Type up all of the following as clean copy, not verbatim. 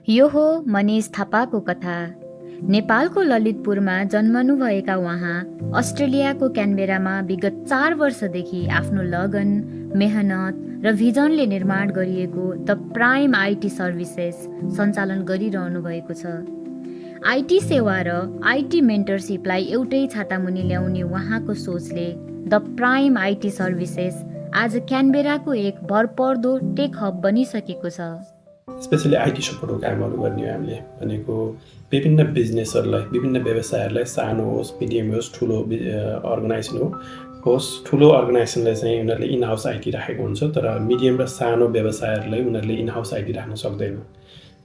यो हो मनिष थापाको कथा। नेपालको ललितपुरमा जन्मनुभएका उहाँ अस्ट्रेलियाको क्यानबेरामा विगत 4 वर्षदेखि आफ्नो लगन, मेहनत र भिजनले निर्माण गरिएको द प्राइम आइटी सर्भिसेस सञ्चालन गरिरहनु भएको छ। आइटी सेवा र आइटी मेन्टरसिपलाई एउटै छातामुनि ल्याउने उहाँको सोचले द प्राइम आइटी सर्भिसेस आज क्यानबेराको एक भरपर्दो टेक हब बनिसकेको छ। स्पेसली आइटी सपोर्टको कामहरू गर्ने हामीले भनेको विभिन्न बिजनेसहरूलाई, विभिन्न व्यवसायहरूलाई, सानो होस्, मिडियम होस्, ठुलो अर्गनाइजेसन होस्, ठुलो अर्गनाइजेसनलाई चाहिँ उनीहरूले इन हाउस आइटी राखेको हुन्छ, तर मिडियम र सानो व्यवसायहरूलाई उनीहरूले इन हाउस आइटी राख्न सक्दैन।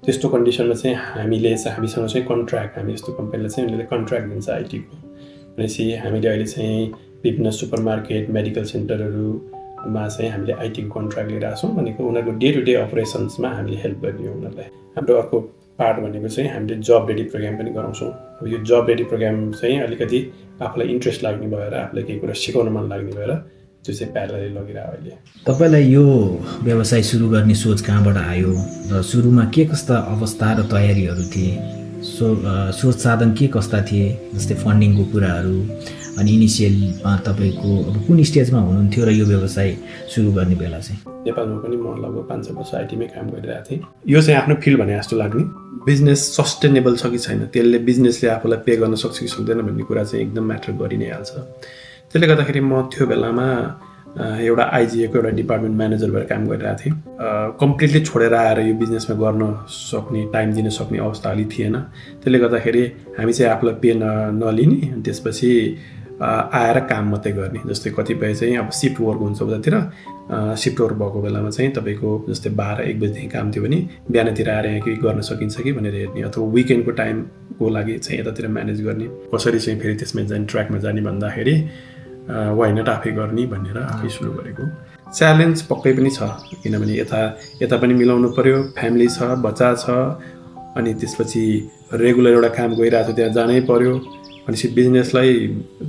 त्यस्तो कन्डिसनमा चाहिँ हामीसँग चाहिँ कन्ट्र्याक्ट, हामी यस्तो कम्पनीलाई चाहिँ उनीहरूले कन्ट्र्याक्ट दिन्छ आइटीको। भनेपछि हामीले अहिले चाहिँ विभिन्न सुपर मार्केट, मेडिकल सेन्टरहरूमा चाहिँ हामीले आइटीको कन्ट्र्याक्ट लिइरहेको छौँ। भनेको उनीहरूको डे टु डे अपरेसन्समा हामीले हेल्प गर्ने हो उनीहरूलाई। हाम्रो अर्को पार्ट भनेको चाहिँ हामीले जब रेडी प्रोग्राम पनि गराउँछौँ। अब यो जब रेडी प्रोग्राम चाहिँ अलिकति आफूलाई इन्ट्रेस्ट लाग्ने भएर, आफूलाई केही कुरा सिकाउन मन लाग्ने भएर त्यो चाहिँ प्यारलली लगिरहेको अहिले। तपाईँलाई यो व्यवसाय सुरु गर्ने सोच कहाँबाट आयो र सुरुमा के कस्ता अवस्था र तयारीहरू थिए? सोच साधन के कस्ता थिए, जस्तै फन्डिङको कुराहरू, अनि इनिसियलमा तपाईँको अब कुन स्टेजमा हुनुहुन्थ्यो र यो व्यवसाय सुरु गर्ने बेला चाहिँ? नेपालमा पनि म लगभग 5 वर्ष आइटीमै काम गरिरहेको थिएँ। यो चाहिँ आफ्नो फिल्ड भने जस्तो लाग्ने। बिजनेस सस्टेनेबल छ कि छैन, त्यसले बिजनेसले आफूलाई पे गर्न सक्छ कि सक्दैन भन्ने कुरा चाहिँ एकदम म्याटर गरि नै हाल्छ। त्यसले गर्दाखेरि म त्यो बेलामा एउटा आइजिएको एउटा डिपार्टमेन्ट म्यानेजर भएर काम गरिरहेको थिएँ। कम्प्लिटली छोडेर आएर यो बिजनेसमा गर्न सक्ने, टाइम दिन सक्ने अवस्था अलि थिएन। त्यसले गर्दाखेरि हामी चाहिँ आफूलाई पे नलिने, अनि त्यसपछि आएर काम मात्रै गर्ने। जस्तै कतिपय चाहिँ अब सिफ्ट वर्क हुन्छ उतातिर, सिफ्ट वर्क भएको बेलामा चाहिँ तपाईँको जस्तै 12-1 बजीदेखि काम थियो भने बिहानतिर आएर यहाँ केही गर्न सकिन्छ कि भनेर हेर्ने, अथवा विकेन्डको टाइमको लागि चाहिँ यतातिर म्यानेज गर्ने। कसरी चाहिँ फेरि त्यसमा जाने, ट्र्याकमा जाने भन्दाखेरि वाइ नट आफै गर्ने भनेर आफै सुरु गरेको। च्यालेन्ज पक्कै पनि छ, किनभने यता पनि मिलाउनु पऱ्यो, फ्यामिली छ, बच्चा छ, अनि त्यसपछि रेगुलर एउटा काम गइरहेको छ त्यहाँ जानै पऱ्यो। भनेपछि बिजनेसलाई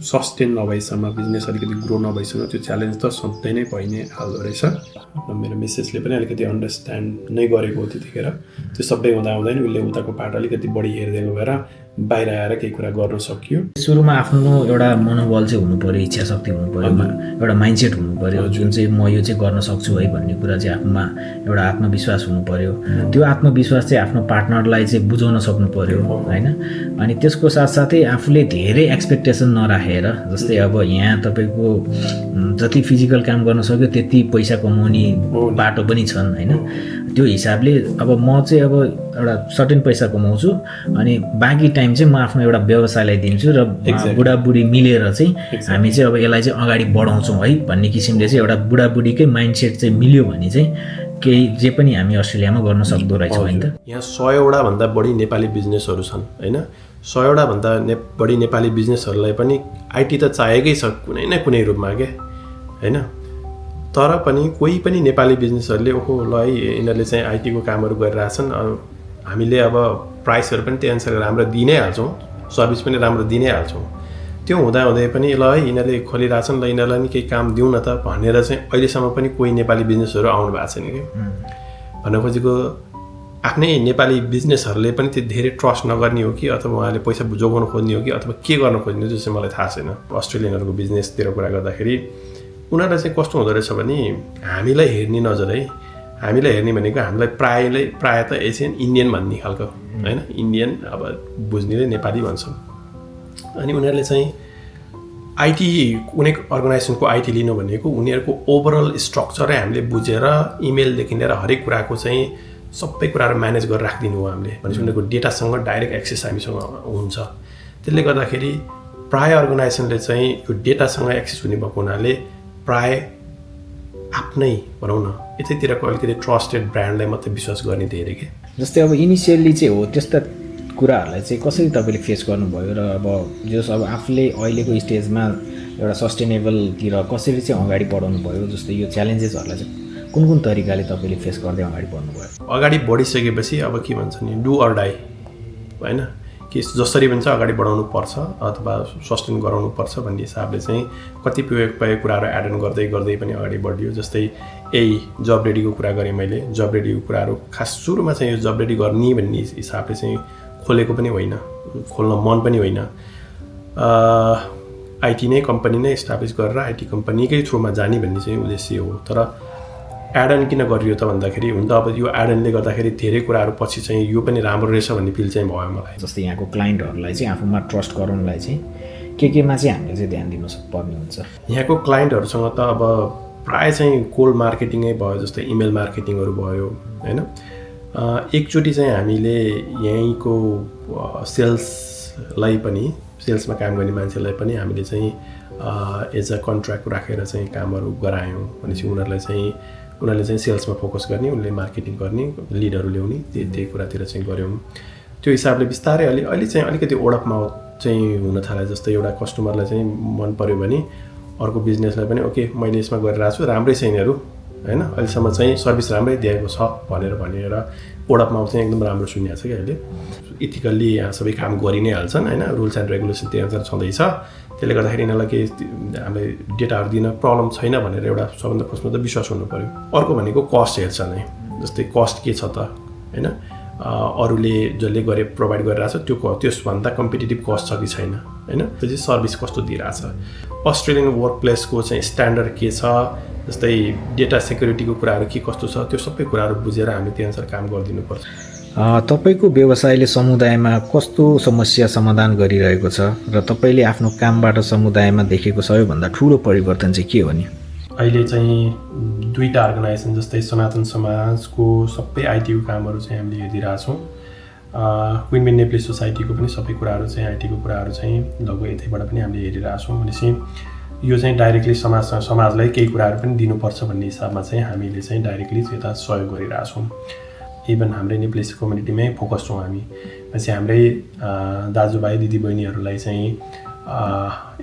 सस्टेन नभएसम्म, बिजनेस अलिकति ग्रो नभएसम्म त्यो च्यालेन्ज त सधैँ नै भइ नै हाल्दो रहेछ। मेरो मिसेसले पनि अलिकति अन्डरस्ट्यान्ड नै गरेको हो त्यतिखेर। त्यो सबै हुँदा हुँदैन उसले उताको पार्ट अलिकति बढी हेरिदिएको भएर बाहिर आएर केही कुरा गर्न सकियो। सुरुमा आफ्नो एउटा मनोबल चाहिँ हुनु पऱ्यो, इच्छा शक्ति हुनु पऱ्यो, एउटा माइन्डसेट हुनु पऱ्यो, जुन चाहिँ म यो चाहिँ गर्न सक्छु है भन्ने कुरा चाहिँ आफूमा एउटा आत्मविश्वास हुनु पऱ्यो। त्यो आत्मविश्वास चाहिँ आफ्नो पार्टनरलाई चाहिँ बुझाउन सक्नु पऱ्यो होइन। अनि त्यसको साथसाथै आफूले धेरै एक्सपेक्टेसन नराखेर, जस्तै अब यहाँ तपाईँको जति फिजिकल काम गर्न सक्यो त्यति पैसा कमाउने बाटो पनि छन् होइन। त्यो हिसाबले अब म चाहिँ अब एउटा सर्टेन पैसा कमाउँछु अनि बाँकी टाइम चाहिँ म आफ्नो एउटा व्यवसायलाई दिन्छु र बुढाबुढी मिलेर चाहिँ हामी चाहिँ अब यसलाई चाहिँ अगाडि बढाउँछौँ है भन्ने किसिमले चाहिँ एउटा बुढाबुढीकै माइन्डसेट चाहिँ मिल्यो भने चाहिँ केही जे पनि हामी अस्ट्रेलियामा गर्न सक्दो रहेछौँ होइन त। यहाँ 100 भन्दा बढी नेपाली बिजनेसहरू छन् होइन। 100 भन्दा बढी नेपाली बिजनेसहरूलाई पनि आइटी त चाहिएकै छ कुनै न कुनै रूपमा के होइन। तर पनि कोही पनि नेपाली बिजनेसहरूले ओहो ल है यिनीहरूले चाहिँ आइटीको कामहरू गरिरहेछन्, हामीले अब प्राइसहरू पनि त्यही अनुसार राम्रो दिइ नै हाल्छौँ, सर्भिस पनि राम्रो दिइ नै हाल्छौँ। त्यो हुँदाहुँदै पनि ल है यिनीहरूले खोलिरहेछन्, ल यिनीहरूलाई नि केही काम दिउँ न त भनेर चाहिँ अहिलेसम्म पनि कोही नेपाली बिजनेसहरू आउनु भएको छैन कि। भन्न खोजेको आफ्नै नेपाली बिजनेसहरूले पनि त्यो धेरै ट्रस्ट नगर्ने हो कि अथवा उहाँले पैसा जोगाउन खोज्ने हो कि अथवा के गर्न खोज्ने हो त्यो चाहिँ मलाई थाहा छैन। अस्ट्रेलियनहरूको बिजनेसतिर कुरा गर्दाखेरि उनीहरूलाई चाहिँ कस्तो हुँदो रहेछ भने हामीलाई हेर्ने नजर है, हामीलाई हेर्ने भनेको हामीलाई प्राय त एसियन इन्डियन भन्ने खालको होइन। इन्डियन अब बुझ्नेले नेपाली भन्छौँ। अनि उनीहरूले चाहिँ आइटी कुनै अर्गनाइजेसनको आइटी लिनु भनेको उनीहरूको ओभरअल स्ट्रक्चरै हामीले बुझेर इमेलदेखि लिएर हरेक कुराको चाहिँ सबै कुराहरू म्यानेज गरेर राखिदिनु हो हामीले। भनेपछि उनीहरूको डेटासँग डाइरेक्ट एक्सेस हामीसँग हुन्छ। त्यसले गर्दाखेरि प्राय अर्गनाइजेसनले चाहिँ यो डेटासँग एक्सेस हुने भएको हुनाले प्राय आफ्नै भनौँ न यतैतिरको अलिकति ट्रस्टेड ब्रान्डलाई मात्रै विश्वास गर्ने धेरै के। जस्तै अब इनिसियल्ली चाहिँ हो त्यस्ता कुराहरूलाई चाहिँ कसरी तपाईँले फेस गर्नुभयो र अब जस अब आफूले अहिलेको स्टेजमा एउटा सस्टेनेबलतिर कसरी चाहिँ अगाडि बढाउनु भयो, जस्तै यो च्यालेन्जेसहरूलाई चाहिँ कुन तरिकाले तपाईँले फेस गर्दै अगाडि बढ्नुभयो? अगाडि बढिसकेपछि अब के भन्छ नि डु अर डाई होइन, कि जसरी पनि चाहिँ अगाडि बढाउनु पर्छ अथवा सस्टेन गराउनु पर्छ भन्ने हिसाबले चाहिँ कतिपय कुराहरू एड अन गर्दै पनि अगाडि बढ्यो। जस्तै यही जब रेडीको कुरा गरेँ मैले। जब रेडीको कुराहरू खास सुरुमा चाहिँ यो जब रेडी गर्ने भन्ने हिसाबले चाहिँ खोलेको पनि होइन, खोल्न मन पनि होइन। आइटी नै कम्पनी नै इस्टाब्लिस गरेर आइटी कम्पनीकै थ्रुमा जाने भन्ने चाहिँ उद्देश्य हो। तर एडन किन गरियो त भन्दाखेरि हुन त अब यो एडनले गर्दाखेरि धेरै कुराहरू पछि चाहिँ यो पनि राम्रो रहेछ भन्ने फिल चाहिँ भयो मलाई। जस्तै यहाँको क्लाइन्टहरूलाई चाहिँ आफूमा ट्रस्ट गराउनलाई चाहिँ केमा चाहिँ हामीले चाहिँ ध्यान दिनु पर्ने हुन्छ? यहाँको क्लाइन्टहरूसँग त अब प्रायः चाहिँ कोल्ड मार्केटिङै भयो, जस्तै इमेल मार्केटिङहरू भयो होइन। एकचोटि चाहिँ हामीले यहीँको सेल्सलाई पनि, सेल्समा काम गर्ने मान्छेलाई पनि हामीले चाहिँ एज अ कन्ट्र्याक्ट राखेर चाहिँ कामहरू गरायौँ। भनेपछि उनीहरूले चाहिँ सेल्समा फोकस गर्ने, उनले मार्केटिङ गर्ने, लिडहरू ल्याउने, त्यही कुरातिर चाहिँ गऱ्यौँ। त्यो हिसाबले बिस्तारै अहिले चाहिँ अलिकति वर्ड अफ माउथ चाहिँ हुन थाल्यो। जस्तै एउटा कस्टमरलाई चाहिँ मन पऱ्यो भने अर्को बिजनेसलाई पनि ओके मैले यसमा गरिरहेको छु, राम्रै छ यिनीहरू होइन, अहिलेसम्म चाहिँ सर्भिस राम्रै दिएको छ भनेर वर्ड अफ माउथ चाहिँ एकदम राम्रो सुनिएको छ कि अहिले। इथिकल्ली यहाँ सबै काम गरि नै हाल्छन् होइन, रुल्स एन्ड रेगुलेसन त्यही अनुसार छँदैछ। त्यसले गर्दाखेरि यिनीहरूलाई केही हामीले डेटाहरू दिन प्रब्लम छैन भनेर एउटा सबभन्दा फर्स्टमा त विश्वास हुनु पऱ्यो। अर्को भनेको कस्ट हेर्छ नै, जस्तै कस्ट के छ त होइन, अरूले जसले प्रोभाइड गरिरहेछ त्यसभन्दा कम्पिटेटिभ कस्ट छ कि छैन होइन, त्यो चाहिँ सर्भिस कस्तो दिइरहेछ। अस्ट्रेलियन वर्क प्लेसको चाहिँ स्ट्यान्डर्ड के छ, जस्तै डेटा सेक्युरिटीको कुराहरू के कस्तो छ, त्यो सबै कुराहरू बुझेर हामी त्यही अनुसार काम गरिदिनुपर्छ। तपाईँको व्यवसायले समुदायमा कस्तो समस्या समाधान गरिरहेको छ र तपाईँले आफ्नो कामबाट समुदायमा देखेको सबैभन्दा ठुलो परिवर्तन चाहिँ के हो नि? अहिले चाहिँ दुईवटा अर्गनाइजेसन जस्तै सनातन समाजको सबै आइटीको कामहरू चाहिँ हामीले हेरिरहेछौँ। क्विन नेप्ली सोसाइटीको पनि सबै कुराहरू चाहिँ आइटीको कुराहरू चाहिँ लगभग यतैबाट पनि हामीले हेरिरहेछौँ। भनेपछि यो चाहिँ डाइरेक्टली समाजलाई केही कुराहरू पनि दिनुपर्छ भन्ने हिसाबमा चाहिँ हामीले चाहिँ डाइरेक्टली यता सहयोग गरिरहेछौँ। इभन हाम्रै नेप्लिस कम्युनिटीमै फोकस छौँ हामी। भनेपछि हाम्रै दाजुभाइ दिदीबहिनीहरूलाई चाहिँ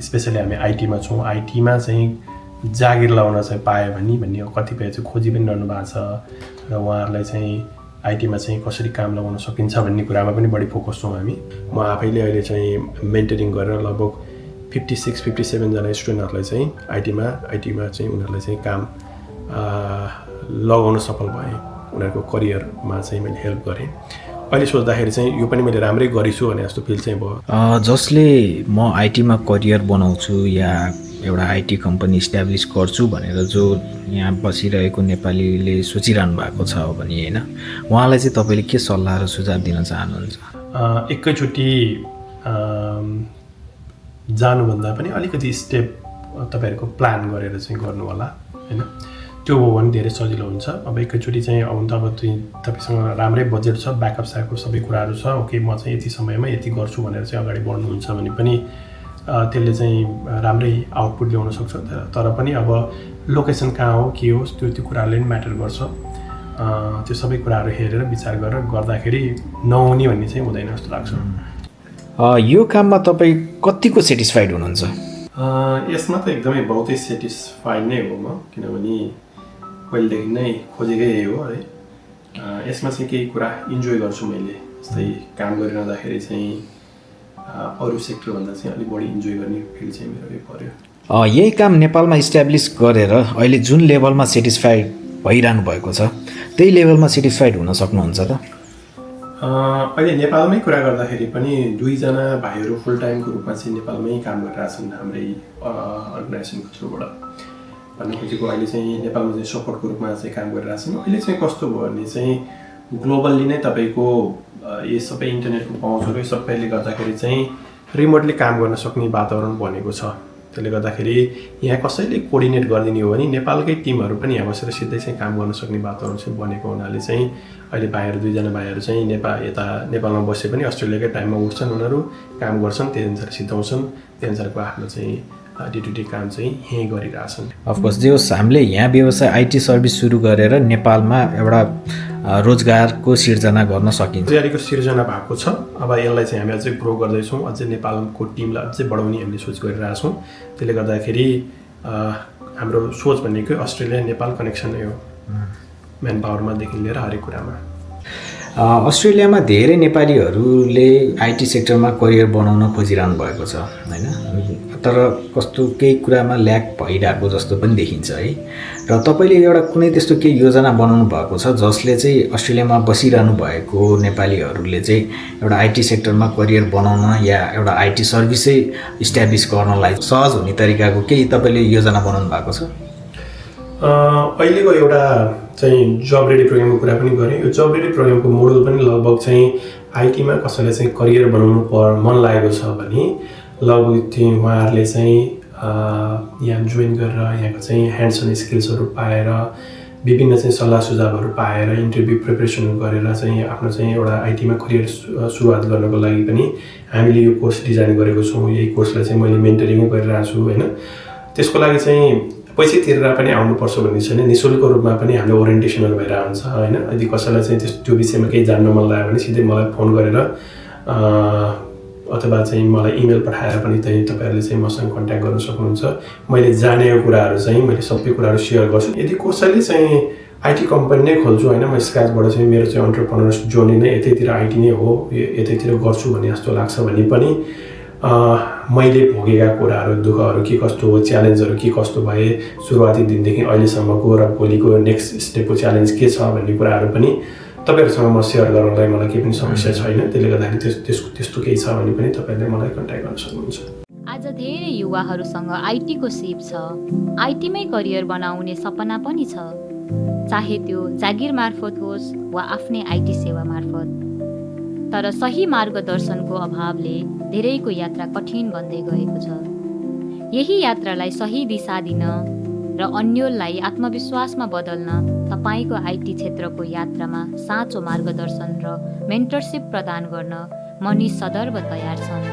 स्पेसली हामी आइटीमा छौँ, आइटीमा चाहिँ जागिर लगाउन चाहिँ पायो भन्ने कतिपय चाहिँ खोजी पनि रहनु भएको छ र उहाँहरूलाई चाहिँ आइटीमा चाहिँ कसरी काम लगाउन सकिन्छ भन्ने कुरामा पनि बढी फोकस छौँ हामी। म आफैले अहिले चाहिँ मेन्टरिङ गरेर लगभग 56-57 जना स्टुडेन्टहरूलाई चाहिँ आइटीमा चाहिँ उनीहरूलाई चाहिँ काम लगाउन सफल भएँ। उनीहरूको करियरमा चाहिँ मैले हेल्प गरेँ। अहिले सोच्दाखेरि चाहिँ यो पनि मैले राम्रै गरेछु भने जस्तो फिल चाहिँ भयो। जसले म आइटीमा करियर बनाउँछु या एउटा आइटी कम्पनी इस्ट्याब्लिस गर्छु भनेर जो यहाँ बसिरहेको नेपालीले सोचिरहनु भएको छ भने होइन, उहाँलाई चाहिँ तपाईँले के सल्लाह र सुझाव दिन चाहनुहुन्छ? एकैचोटि जानुभन्दा पनि अलिकति स्टेप तपाईँहरूको प्लान गरेर चाहिँ गर्नु होला होइन, त्यो हो भने धेरै सजिलो हुन्छ। अब एकैचोटि चाहिँ अब तपाईँसँग राम्रै बजेट छ, ब्याकअप स्याकअप सबै कुराहरू छ, ओके म चाहिँ यति समयमा यति गर्छु भनेर चाहिँ अगाडि बढ्नुहुन्छ भने पनि त्यसले चाहिँ राम्रै आउटपुट ल्याउन सक्छ। तर पनि अब लोकेसन कहाँ हो के हो त्यो कुराले पनि म्याटर गर्छ। त्यो सबै कुराहरू हेरेर विचार गरेर गर्दाखेरि नहुने भन्ने चाहिँ हुँदैन जस्तो लाग्छ। यो काममा तपाईँ कतिको सेटिस्फाइड हुनुहुन्छ? यसमा त एकदमै बहुतै सेटिस्फाइड नै हो म, किनभने पहिलेदेखि नै खोजेकै हो है। यसमा चाहिँ केही कुरा इन्जोय गर्छु मैले, जस्तै काम गरिरहँदाखेरि चाहिँ अरू सेक्टरभन्दा चाहिँ अलिक बढी इन्जोय गर्ने फिल चाहिँ मेरो पर्यो। यही काम नेपालमा इस्ट्याब्लिस गरेर अहिले जुन लेभलमा सेटिस्फाइड भइरहनु भएको छ त्यही लेभलमा सेटिस्फाइड हुन सक्नुहुन्छ त? अहिले नेपालमै कुरा गर्दाखेरि पनि 2 जना भाइहरू फुल टाइमको रूपमा चाहिँ नेपालमै काम गरिरहेछन् हाम्रै अर्गनाइजेसनको थ्रुबाट। भन्नु खोजेको अहिले चाहिँ नेपालमा चाहिँ सपोर्टको रूपमा चाहिँ काम गरिरहेछन्। अहिले चाहिँ कस्तो भयो भने चाहिँ ग्लोबल्ली नै तपाईँको यो सबै इन्टरनेटको पहुँचहरू सबैले गर्दाखेरि चाहिँ रिमोटली काम गर्न सक्ने वातावरण बनेको छ। त्यसले गर्दाखेरि यहाँ कसैले कोअर्डिनेट गरिदिने हो भने नेपालकै टिमहरू पनि यहाँ बसेर सिधै चाहिँ काम गर्न सक्ने वातावरण चाहिँ बनेको हुनाले चाहिँ अहिले भाइहरू 2 जना भाइहरू चाहिँ नेपालमा बसे पनि अस्ट्रेलियाकै टाइममा उठ्छन्, उनीहरू काम गर्छन्, त्यही अनुसार सिधाउँछन्, त्यही अनुसारको आफ्नो चाहिँ डे टु डे काम चाहिँ यहीँ गरिरहेछन्। अफकोर्स जे होस् हामीले यहाँ व्यवसाय आइटी सर्भिस सुरु गरेर नेपालमा एउटा रोजगारको सिर्जना गर्न सकिन्छ। रोजगारीको सिर्जना भएको छ। अब यसलाई चाहिँ हामी अझै ग्रो गर्दैछौँ, अझै नेपालको टिमलाई अझै बढाउने हामीले सोच गरिरहेछौँ। त्यसले गर्दाखेरि हाम्रो सोच भनेको अस्ट्रेलिया नेपाल कनेक्सन नै हो, म्यान पावरमादेखि लिएर हरेक कुरामा। अस्ट्रेलियामा धेरै नेपालीहरूले आइटी सेक्टरमा करियर बनाउन खोजिरहनु भएको छ होइन, तर कस्तो केही कुरामा ल्याक भइरहेको जस्तो पनि देखिन्छ है। र तपाईँले एउटा कुनै त्यस्तो केही योजना बनाउनु भएको छ जसले चाहिँ अस्ट्रेलियामा बसिरहनु भएको नेपालीहरूले चाहिँ एउटा आइटी सेक्टरमा करियर बनाउन या एउटा आइटी सर्भिसै इस्ट्याब्लिस गर्नलाई सहज हुने तरिकाको केही तपाईँले योजना बनाउनु भएको छ? अहिलेको एउटा चाहिँ जब रेडी प्रोग्रामको कुरा पनि गरेँ। यो जब रेडी प्रोग्रामको मोडल पनि लगभग चाहिँ आइटीमा कसैलाई चाहिँ करियर बनाउनु मन लागेको छ भने लगभग चाहिँ उहाँहरूले चाहिँ यहाँ जोइन गरेर यहाँको चाहिँ ह्यान्ड्स अन स्किल्सहरू पाएर विभिन्न चाहिँ सल्लाह सुझावहरू पाएर इन्टरभ्यू प्रिपरेसन गरेर चाहिँ आफ्नो चाहिँ एउटा आइटीमा करियर सुरुवात गर्नको लागि पनि हामीले यो कोर्स डिजाइन गरेको छौँ। यही कोर्सलाई चाहिँ मैले मेन्टरिङै गरिरहेको छु होइन। त्यसको लागि चाहिँ पैसा तिरेर पनि आउनुपर्छ भन्ने छैन, निःशुल्क रूपमा पनि हामीले ओरिएन्टेसनहरू भएर आउँछ होइन। यदि कसैलाई चाहिँ त्यो विषयमा केही जान्न मन लाग्यो भने सिधै मलाई फोन गरेर अथवा चाहिँ मलाई इमेल पठाएर पनि तपाईँहरूले चाहिँ मसँग कन्ट्याक्ट गर्न सक्नुहुन्छ। मैले जानेको कुराहरू चाहिँ मैले सबै कुराहरू सेयर गर्छु। यदि कसैले चाहिँ आइटी कम्पनी नै खोल्छु होइन, म स्क्रचबाट चाहिँ मेरो चाहिँ अन्टरप्रेन्योर जर्नी नै यतैतिर आइटी नै हो, यतैतिर गर्छु भन्ने जस्तो लाग्छ भने पनि मैले भोगेका कुराहरू, दुःखहरू के कस्तो हो, च्यालेन्जहरू के कस्तो भए सुरुवाती दिनदेखि अहिलेसम्मको र भोलिको नेक्स्ट स्टेपको च्यालेन्ज के छ भन्ने कुराहरू पनि तपाईँहरूसँग म सेयर गर्नलाई मलाई केही पनि समस्या छैन। त्यसले गर्दाखेरि त्यस्तो केही छ भने पनि तपाईँहरूले मलाई कन्ट्याक्ट गर्न सक्नुहुन्छ। आज धेरै युवाहरूसँग आइटीको सिप छ, आइटीमै करियर बनाउने सपना पनि छ, चाहे त्यो जागिर मार्फत होस् वा आफ्नै आइटी सेवा मार्फत। तर सही मार्गदर्शनको अभावले धेरैको यात्रा कठिन बन्दै गएको छ। यही यात्रालाई सही दिशा दिन र अन्यललाई आत्मविश्वासमा बदल्न तपाईँको आइटी क्षेत्रको यात्रामा साँचो मार्गदर्शन र मेन्टरसिप प्रदान गर्न मनिष सदैव तयार छन्।